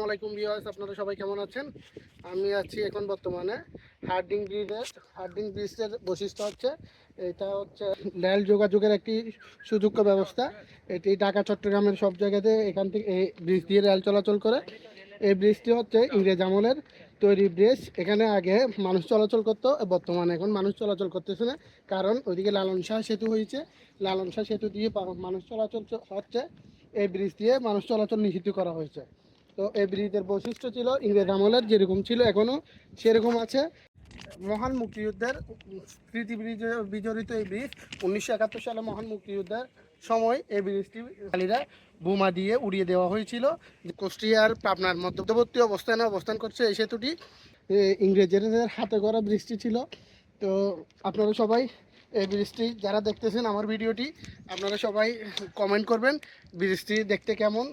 আলাইকুম ভিউয়ার্স, আপনারা সবাই কেমন আছেন? আমি আছি এখন বর্তমানে হার্ডিং ব্রিজের বৈশিষ্ট্য হচ্ছে এটা হচ্ছে রেল যোগাযোগের একটি সুযোগ্য ব্যবস্থা। এটি ঢাকা চট্টগ্রামের সব জায়গাতে এখান থেকে এই ব্রিজ দিয়ে রেল চলাচল করে। এই ব্রিজটি হচ্ছে ইংরেজ আমলের তৈরি ব্রিজ। এখানে আগে মানুষ চলাচল করতো, বর্তমানে এখন মানুষ চলাচল করতেছে না, কারণ ওইদিকে লালন শাহ সেতু হয়েছে। লালন শাহ সেতু দিয়ে মানুষ চলাচল হচ্ছে, এই ব্রিজ দিয়ে মানুষ চলাচল নিষিদ্ধ করা হয়েছে। তো এই ব্রিজের বৈশিষ্ট্য ছিল ইংরেজ আমলের যেরকম ছিল এখনও সেরকম আছে। মহান মুক্তিযুদ্ধের স্মৃতি বিজড়িত এই ব্রিজ 1971 সালে মহান মুক্তিযুদ্ধের সময় এই ব্রিজটি বাঙালিরা বোমা দিয়ে উড়িয়ে দেওয়া হয়েছিল। কুষ্টিয়ার পাবনার মধ্যবর্তী অবস্থানে অবস্থান করছে এই সেতুটি। ইংরেজদের হাতে গড়া ব্রিজটি ছিল। তো আপনারা সবাই এই ব্রিজটি যারা দেখতেছেন আমার ভিডিওটি, আপনারা সবাই কমেন্ট করবেন ব্রিজটি দেখতে কেমন।